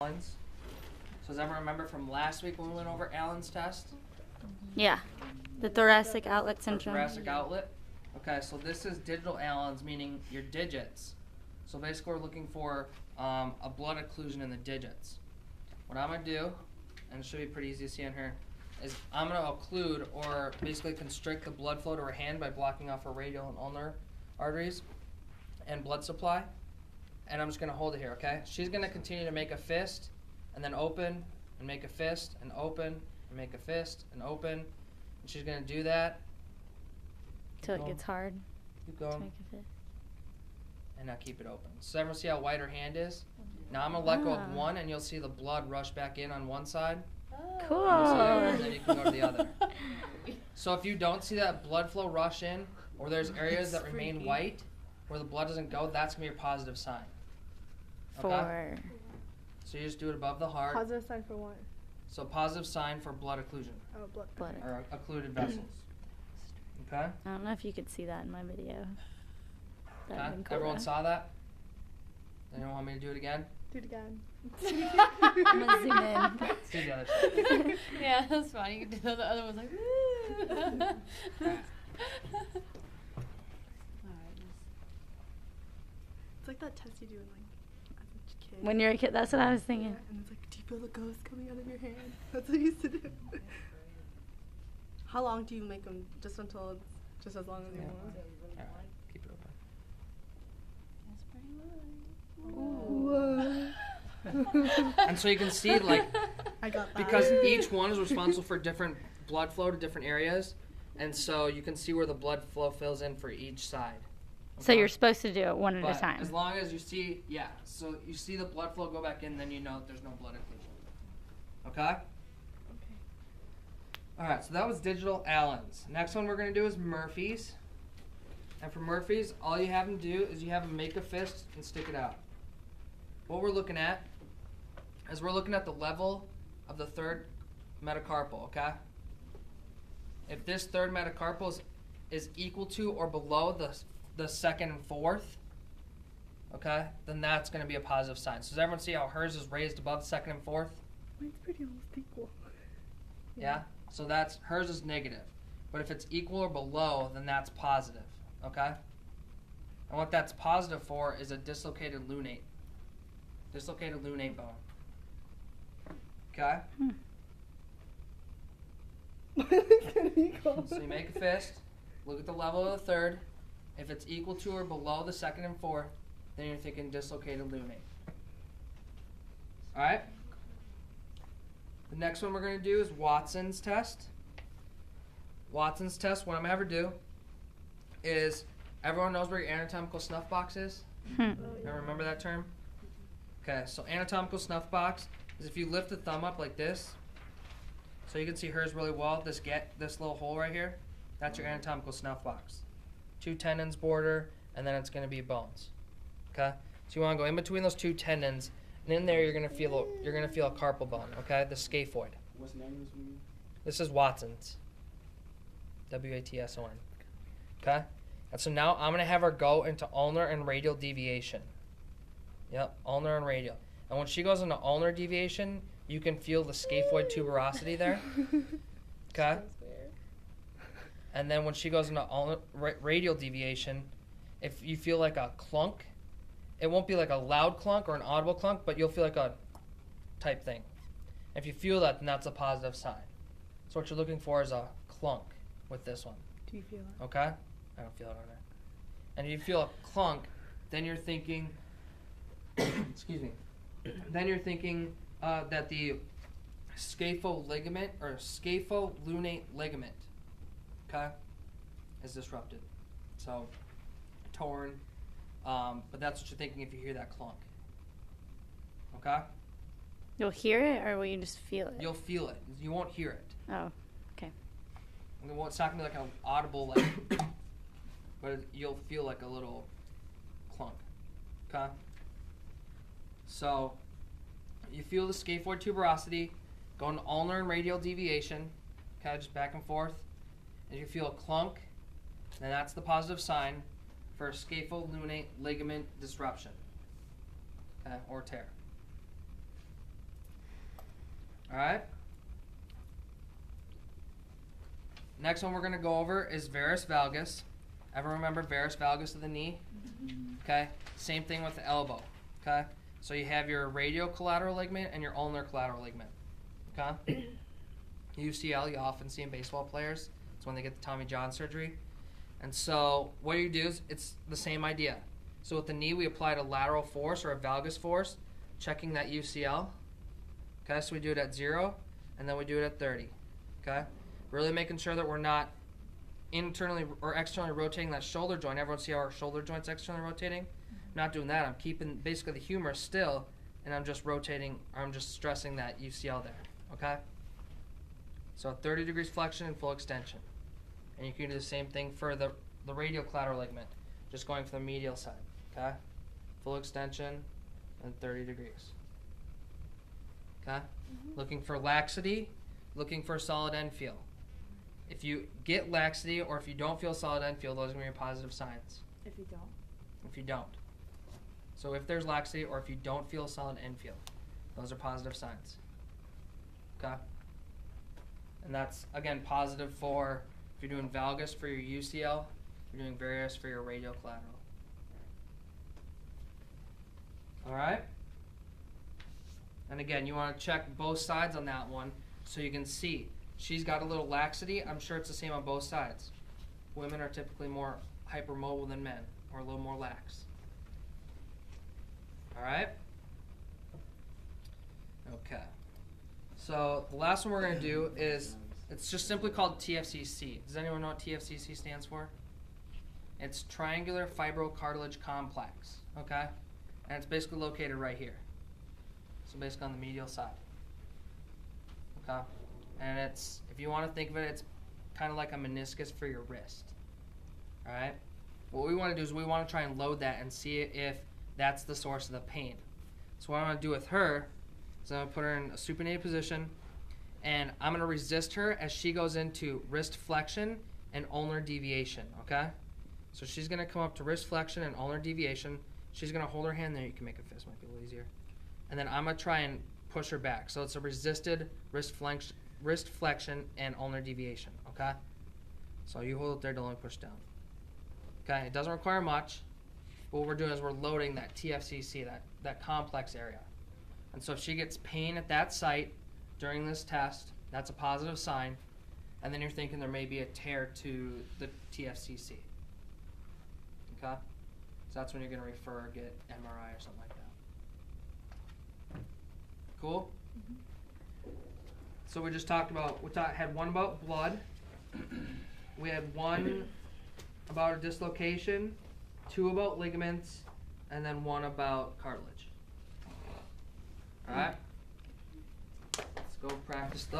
Allen's. So does everyone remember from last week when we went over Allen's test? Yeah, the thoracic outlet syndrome. Thoracic outlet. Okay, so this is digital Allen's, meaning your digits. So basically we're looking for a blood occlusion in the digits. What I'm going to do, and it should be pretty easy to see on here, is I'm going to occlude or basically constrict the blood flow to her hand by blocking off her radial and ulnar arteries and blood supply. And I'm just going to hold it here, okay? She's going to continue to make a fist and then open and make a fist and open and make a fist and open. And she's going to do that. Till it gets hard. Keep going. To make a fist. And now keep it open. So everyone see how wide her hand is? Now I'm going to let go of one and you'll see the blood rush back in on one side. Cool. And then you can go to the other. So if you don't see that blood flow rush in, or there's areas that remain white where the blood doesn't go, that's going to be your positive sign. Okay? So you just do it above the heart. Positive sign for what? So positive sign for blood occlusion. Oh, blood. Or occluded vessels. Okay? I don't know if you could see that in my video. Okay. Everyone saw that? Anyone want me to do it again? Do it again. I'm going to zoom in. Let's do the other side. Yeah, that's fine. You can do the other one's like, woo. It's like that test you do as a kid. When you're a kid, that's what I was thinking. And it's like, do you feel the ghost coming out of your hand? That's what I used to do. How long do you make them? Just until it's just as long as you want? All right, keep it open. Ooh. And so you can see, like, I got that. because each one is responsible for different blood flow to different areas, and so you can see where the blood flow fills in for each side. Okay? So you're supposed to do it one at But a time. as long as you see, so you see the blood flow go back in, then you know that there's no blood occlusion. Okay? Okay. All right, so that was digital Allen's. Next one we're going to do is Murpheys. And for Murphy's, all you have them do is you have them make a fist and stick it out. What we're looking at is we're looking at the level of the third metacarpal, okay? If this third metacarpal is equal to or below the second and fourth, okay, then that's going to be a positive sign. So does everyone see how hers is raised above the second and fourth? Mine's pretty almost equal. Yeah? So hers is negative. But if it's equal or below, then that's positive, okay? And what that's positive for is a dislocated lunate. Dislocated lunate bone. Okay? So you make a fist, look at the level of the third. If it's equal to or below the second and fourth, then you're thinking dislocated lunate. Alright? The next one we're going to do is Watson's test. Watson's test, what I'm going to have her do is, everyone knows where your anatomical snuff box is? Remember that term? Okay, so anatomical snuff box is if you lift the thumb up like this, so you can see hers really well, this little hole right here, that's your anatomical snuff box. 2 tendons border, and then it's going to be bones. Okay? So you want to go in between those 2 tendons, and in there you're going to feel a carpal bone, okay? The scaphoid. What's the name of this movie? This is Watson's. W-A-T-S-O-N. Okay? And so now I'm going to have her go into ulnar and radial deviation. Yep, ulnar and radial. And when she goes into ulnar deviation, you can feel the scaphoid tuberosity there. Okay? And then when she goes into ulnar, radial deviation, if you feel like a clunk, it won't be like a loud clunk or an audible clunk, but you'll feel like a type thing. If you feel that, then that's a positive sign. So what you're looking for is a clunk with this one. Do you feel it? Okay? I don't feel it on there. And if you feel a clunk, then you're thinking, excuse me, then you're thinking that the scapholigament or scapholunate ligament, okay, is disrupted. So, torn, but that's what you're thinking if you hear that clunk. Okay? You'll hear it, or will you just feel it? You'll feel it. You won't hear it. Oh, okay. It's not going to be like an audible, like, but you'll feel like a little clunk. Okay? So, you feel the scaphoid tuberosity, go into ulnar and radial deviation, okay, just back and forth. And you feel a clunk, then that's the positive sign for scapholunate ligament disruption, okay, or tear. All right. Next one we're going to go over is Varus Valgus. Ever remember Varus Valgus of the knee? Okay. Same thing with the elbow. Okay. So you have your radial collateral ligament and your ulnar collateral ligament. Okay. UCL you often see in baseball players. It's when they get the Tommy John surgery. And so what you do is it's the same idea. So with the knee we applied a lateral force or a valgus force, checking that UCL. Okay, so we do it at 0 and then we do it at 30. Okay? Really making sure that we're not internally or externally rotating that shoulder joint. Everyone see how our shoulder joint's externally rotating? Not doing that. I'm keeping basically the humerus still and I'm just rotating, or I'm just stressing that UCL there. Okay? So 30 degrees flexion and full extension. And you can do the same thing for the radial collateral ligament, just going for the medial side. Okay? Full extension and 30 degrees. Okay? Looking for laxity, looking for solid end feel. If you get laxity or if you don't feel solid end feel, those are going to be positive signs. If you don't. If you don't. So if there's laxity or if you don't feel solid end feel, those are positive signs. Okay? And that's, again, positive for if you're doing valgus for your UCL, you're doing varus for your radial collateral. All right? And again, you want to check both sides on that one so you can see. She's got a little laxity. I'm sure it's the same on both sides. Women are typically more hypermobile than men, or a little more lax. All right? Okay. So the last one we're going to do is, it's just simply called TFCC. Does anyone know what TFCC stands for? It's triangular fibrocartilage complex, okay? And it's basically located right here. So basically on the medial side, okay? And it's, if you want to think of it, it's kind of like a meniscus for your wrist, all right? What we want to do is we want to try and load that and see if that's the source of the pain. So what I'm going to do with her is I'm going to put her in a supinated position, and I'm going to resist her as she goes into wrist flexion and ulnar deviation, okay? So she's going to come up to wrist flexion and ulnar deviation. She's going to hold her hand there. You can make a fist, might be a little easier. And then I'm going to try and push her back. So it's a resisted wrist flexion and ulnar deviation, okay? So you hold it there, don't let me push down. Okay, it doesn't require much. What we're doing is we're loading that TFCC, that complex area. And so if she gets pain at that site during this test, that's a positive sign. And then you're thinking there may be a tear to the TFCC. Okay? So that's when you're going to refer or get MRI or something like that. Cool? So we just talked about, had one about blood. We had one about a dislocation, 2 about ligaments, and then 1 about cartilage. All right? Let's go practice those.